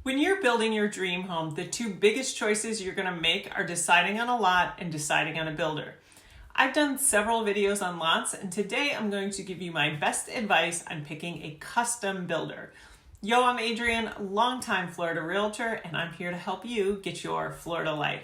When you're building your dream home, the two biggest choices you're going to make are deciding on a lot and deciding on a builder. I've done several videos on lots, and today I'm going to give you my best advice on picking a custom builder. Yo, I'm Adrienne, longtime Florida realtor, and I'm here to help you get your Florida life.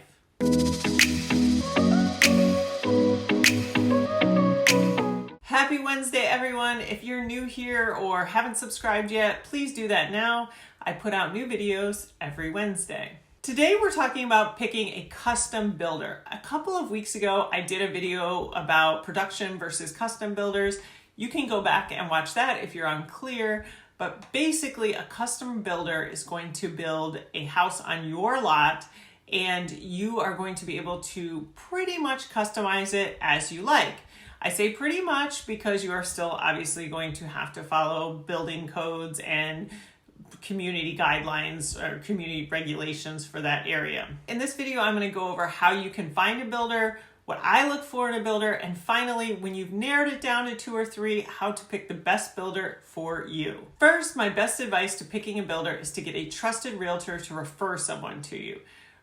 Happy Wednesday, everyone. If you're new here or haven't subscribed yet, please do that now. I put out new videos every Wednesday. Today we're talking about picking a custom builder. A couple of weeks ago, I did a video about production versus custom builders. You can go back and watch that if you're unclear, but basically a custom builder is going to build a house on your lot, and you are going to be able to pretty much customize it as you like. I say pretty much because you are still obviously going to have to follow building codes and community guidelines or community regulations for that area. In this video, I'm going to go over how you can find a builder, what I look for in a builder, and finally, when you've narrowed it down to 2 or 3, how to pick the best builder for you. First, my best advice to picking a builder is to get a trusted realtor to refer someone to you.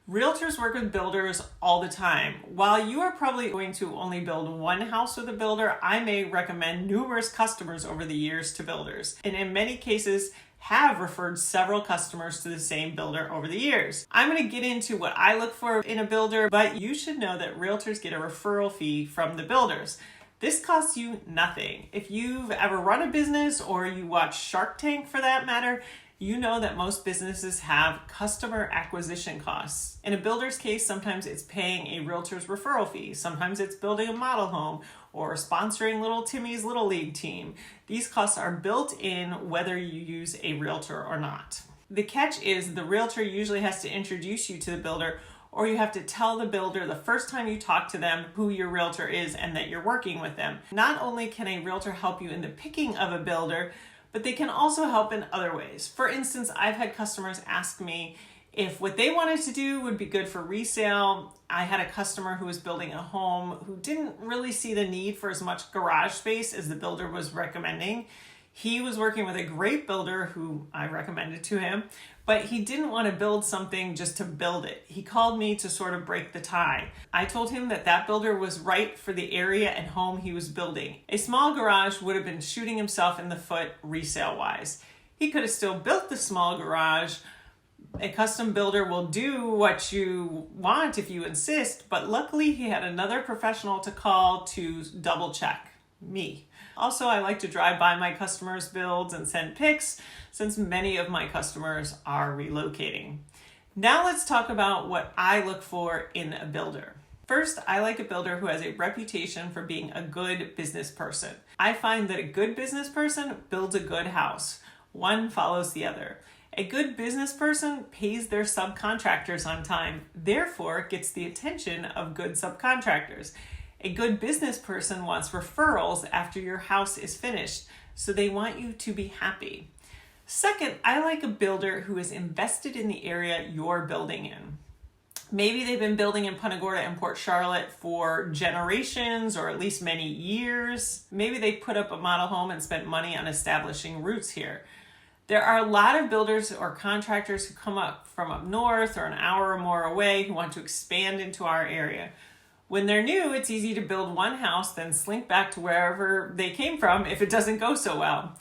Realtors work with builders all the time. While you are probably going to only build one house with a builder, I may recommend numerous customers over the years to builders, and in many cases have referred several customers to the same builder over the years. I'm going to get into what I look for in a builder, but you should know that realtors get a referral fee from the builders. This costs you nothing. If you've ever run a business or you watch Shark Tank for that matter, you know that most businesses have customer acquisition costs. In a builder's case, sometimes it's paying a realtor's referral fee. Sometimes it's building a model home or sponsoring little Timmy's Little League team. These costs are built in whether you use a realtor or not. The catch is the realtor usually has to introduce you to the builder, or you have to tell the builder the first time you talk to them who your realtor is and that you're working with them. Not only can a realtor help you in the picking of a builder, but they can also help in other ways. For instance, I've had customers ask me if what they wanted to do would be good for resale. I had a customer who was building a home who didn't really see the need for as much garage space as the builder was recommending. He was working with a great builder who I recommended to him, but he didn't want to build something just to build it. He called me to sort of break the tie. I told him that that builder was right for the area and home he was building. A small garage would have been shooting himself in the foot resale-wise. He could have still built the small garage. A custom builder will do what you want if you insist, but luckily he had another professional to call to double check, me. Also, I like to drive by my customers' builds and send pics since many of my customers are relocating. Now let's talk about what I look for in a builder. First, I like a builder who has a reputation for being a good business person. I find that a good business person builds a good house. One follows the other. A good business person pays their subcontractors on time, therefore gets the attention of good subcontractors. A good business person wants referrals after your house is finished, so they want you to be happy. Second, I like a builder who is invested in the area you're building in. Maybe they've been building in Punta Gorda and Port Charlotte for generations or at least many years. Maybe they put up a model home and spent money on establishing roots here. There are a lot of builders or contractors who come up from up north or an hour or more away who want to expand into our area. When they're new, it's easy to build one house, then slink back to wherever they came from if it doesn't go so well.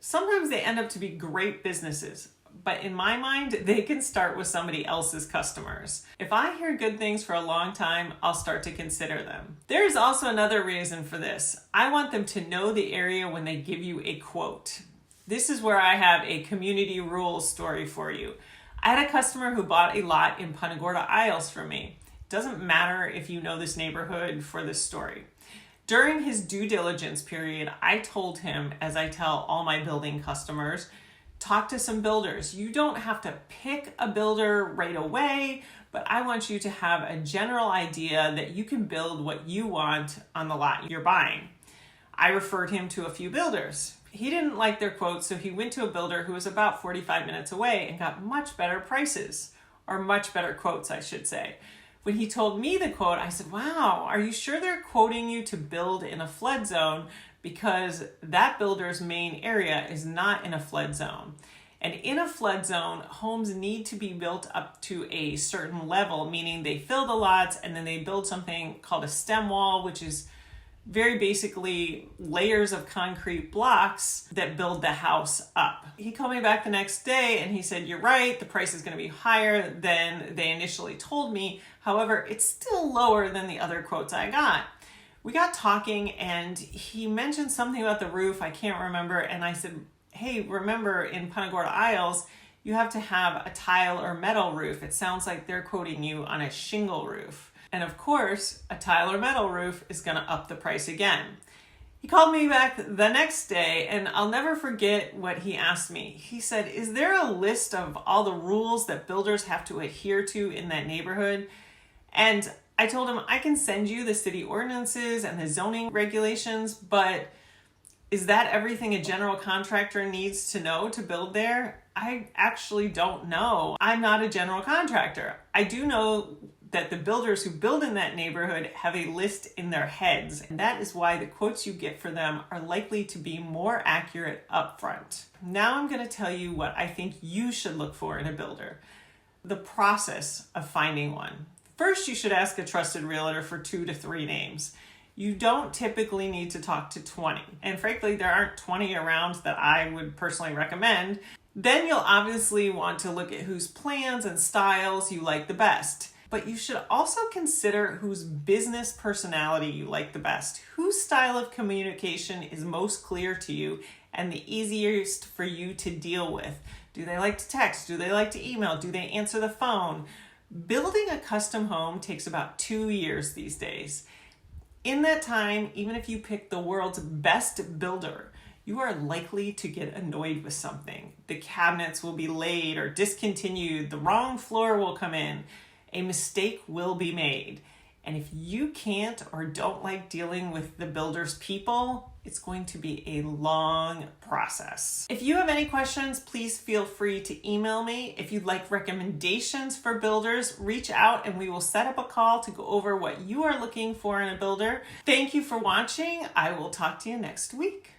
Sometimes they end up to be great businesses, but in my mind, they can start with somebody else's customers. If I hear good things for a long time, I'll start to consider them. There is also another reason for this. I want them to know the area when they give you a quote. This is where I have a community rules story for you. I had a customer who bought a lot in Punta Gorda Isles from me. Doesn't matter if you know this neighborhood for this story. During his due diligence period, I told him, as I tell all my building customers, talk to some builders. You don't have to pick a builder right away, but I want you to have a general idea that you can build what you want on the lot you're buying. I referred him to a few builders. He didn't like their quotes, so he went to a builder who was about 45 minutes away and got much better prices, or much better quotes, I should say. When he told me the quote, I said, wow, are you sure they're quoting you to build in a flood zone? Because that builder's main area is not in a flood zone. And in a flood zone, homes need to be built up to a certain level, meaning they fill the lots and then they build something called a stem wall, which is very basically layers of concrete blocks that build the house up. He called me back the next day and he said, "You're right, the price is going to be higher than they initially told me. However, it's still lower than the other quotes I got." We got talking and he mentioned something about the roof. I can't remember. And I said, "Hey, remember in Punta Gorda Isles, you have to have a tile or metal roof. It sounds like they're quoting you on a shingle roof." And of course, a tile or metal roof is going to up the price again. He called me back the next day and I'll never forget what he asked me. He said, "Is there a list of all the rules that builders have to adhere to in that neighborhood?" And I told him, "I can send you the city ordinances and the zoning regulations, but is that everything a general contractor needs to know to build there? I actually don't know. I'm not a general contractor. I do know that the builders who build in that neighborhood have a list in their heads, and that is why the quotes you get for them are likely to be more accurate upfront." Now I'm going to tell you what I think you should look for in a builder. The process of finding one. First, you should ask a trusted realtor for 2 to 3 names. You don't typically need to talk to 20. And frankly, there aren't 20 around that I would personally recommend. Then you'll obviously want to look at whose plans and styles you like the best. But you should also consider whose business personality you like the best, whose style of communication is most clear to you and the easiest for you to deal with. Do they like to text? Do they like to email? Do they answer the phone? Building a custom home takes about 2 years these days. In that time, even if you pick the world's best builder, you are likely to get annoyed with something. The cabinets will be laid or discontinued. The wrong floor will come in. A mistake will be made. And if you can't or don't like dealing with the builder's people, it's going to be a long process. If you have any questions, please feel free to email me. If you'd like recommendations for builders, reach out and we will set up a call to go over what you are looking for in a builder. Thank you for watching. I will talk to you next week.